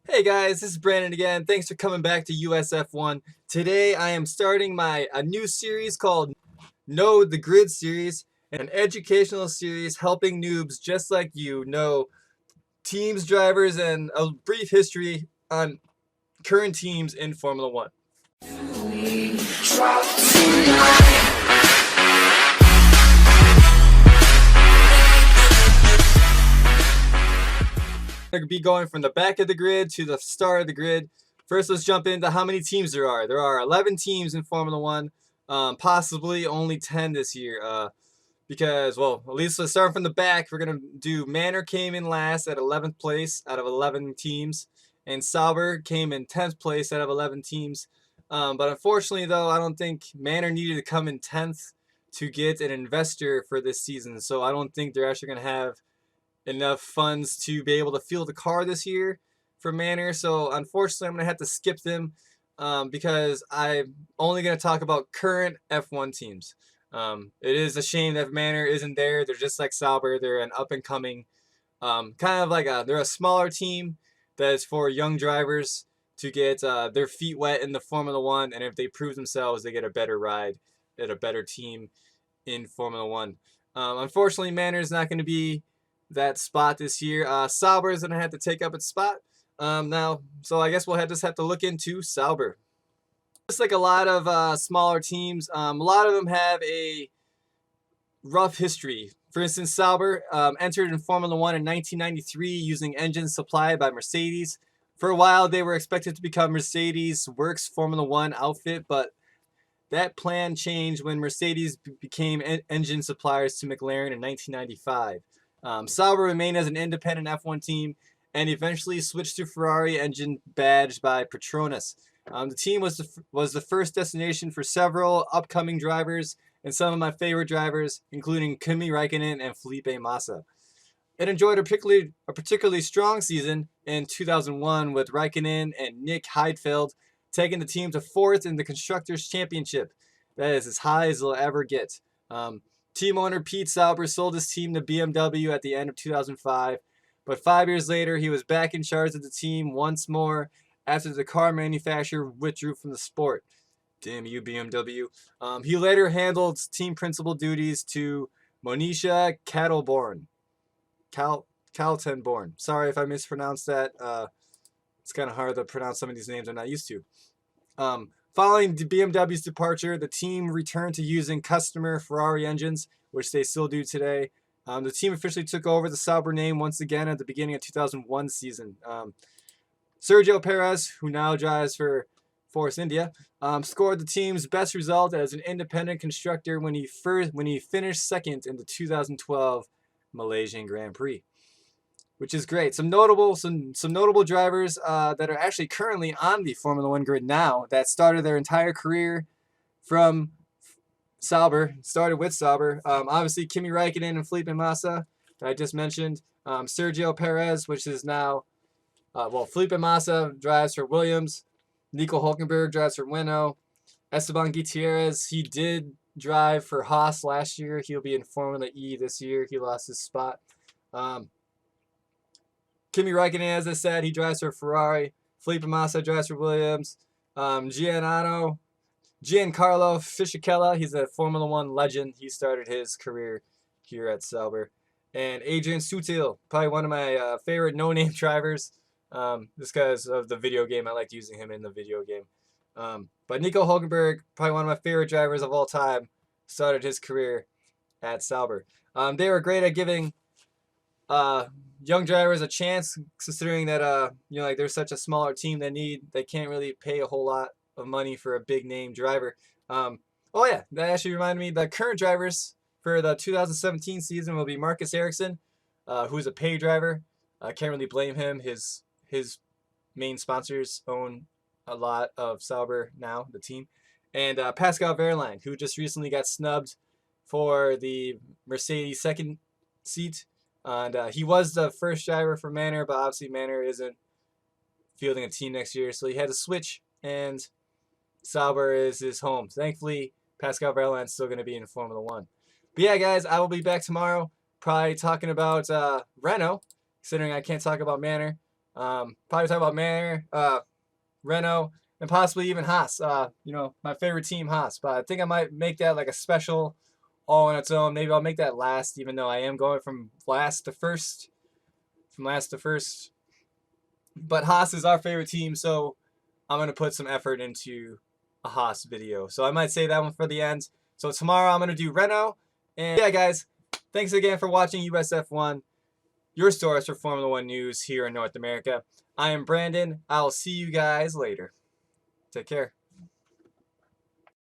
Hey guys, this is Brandon again. Thanks for coming back to USF1. Today I am starting a new series called Know the Grid series, an educational series helping noobs just like you know teams, drivers, and a brief history on current teams in Formula One. I could be going from the back of the grid to the start of the grid. First, let's jump into how many teams there are. There are 11 teams in Formula One, possibly only 10 this year. Because, well, at least let's start from the back. We're going to do Manor came in last at 11th place out of 11 teams, and Sauber came in 10th place out of 11 teams. But unfortunately, though, I don't think Manor needed to come in 10th to get an investor for this season. So I don't think they're actually going to have enough funds to be able to field a car this year for Manor. So unfortunately, I'm going to have to skip them because I'm only going to talk about current F1 teams. It is a shame that Manor isn't there. They're just like Sauber. They're an up-and-coming, they're a smaller team that is for young drivers to get their feet wet in the Formula One, and if they prove themselves, they get a better ride at a better team in Formula One. Unfortunately, Manor is not going to be that spot this year. Sauber is going to have to take up its spot now, so I guess we'll just have to look into Sauber. Just like a lot of smaller teams, a lot of them have a rough history. For instance, Sauber entered in Formula One in 1993 using engines supplied by Mercedes. For a while, they were expected to become Mercedes Works Formula One outfit, but that plan changed when Mercedes became engine suppliers to McLaren in 1995. Sauber remained as an independent F1 team and eventually switched to Ferrari engine badged by Petronas. The team was the first destination for several upcoming drivers and some of my favorite drivers, including Kimi Räikkönen and Felipe Massa. It enjoyed a particularly strong season in 2001 with Räikkönen and Nick Heidfeld taking the team to fourth in the Constructors' Championship. That is as high as they'll ever get. Team owner Pete Sauber sold his team to BMW at the end of 2005, but 5 years later he was back in charge of the team once more after the car manufacturer withdrew from the sport. Damn you, BMW. He later handled team principal duties to Monisha Kaltenborn. Kaltenborn. Sorry if I mispronounced that. It's kind of hard to pronounce some of these names I'm not used to. Following BMW's departure, the team returned to using customer Ferrari engines, which they still do today. The team officially took over the Sauber name once again at the beginning of 2001 season. Sergio Perez, who now drives for Force India, scored the team's best result as an independent constructor when he finished second in the 2012 Malaysian Grand Prix, which is great. Some notable drivers that are actually currently on the Formula One grid now that started their entire career from Sauber, started with Sauber. Obviously, Kimi Räikkönen and Felipe Massa that I just mentioned. Sergio Perez, which is now, Felipe Massa drives for Williams. Nico Hulkenberg drives for Renault. Esteban Gutierrez, he did drive for Haas last year. He'll be in Formula E this year. He lost his spot. Kimi Räikkönen, as I said, he drives for Ferrari. Felipe Massa drives for Williams. Giancarlo Fisichella, he's a Formula One legend. He started his career here at Sauber. And Adrian Sutil, probably one of my favorite no-name drivers. Just because of the video game. I liked using him in the video game. But Nico Hulkenberg, probably one of my favorite drivers of all time, started his career at Sauber. They were great at giving young drivers a chance, considering that they're such a smaller team. They can't really pay a whole lot of money for a big name driver. That actually reminded me, the current drivers for the 2017 season will be Marcus Ericsson, who's a pay driver. I can't really blame him. His main sponsors own a lot of Sauber now, the team. And Pascal Wehrlein, who just recently got snubbed for the Mercedes second seat. And he was the first driver for Manor, but obviously Manor isn't fielding a team next year, so he had to switch, and Sauber is his home. Thankfully, Pascal Wehrlein's still going to be in Formula One. But yeah, guys, I will be back tomorrow, probably talking about Renault, considering I can't talk about Manor. Probably talk about Manor, Renault, and possibly even Haas. You know, my favorite team, Haas. But I think I might make that like a special all on its own. Maybe I'll make that last, even though I am going from last to first. From last to first. But Haas is our favorite team, so I'm going to put some effort into a Haas video. So I might save that one for the end. So tomorrow I'm going to do Renault. And yeah, guys, thanks again for watching USF1, your source for Formula One news here in North America. I am Brandon. I'll see you guys later. Take care.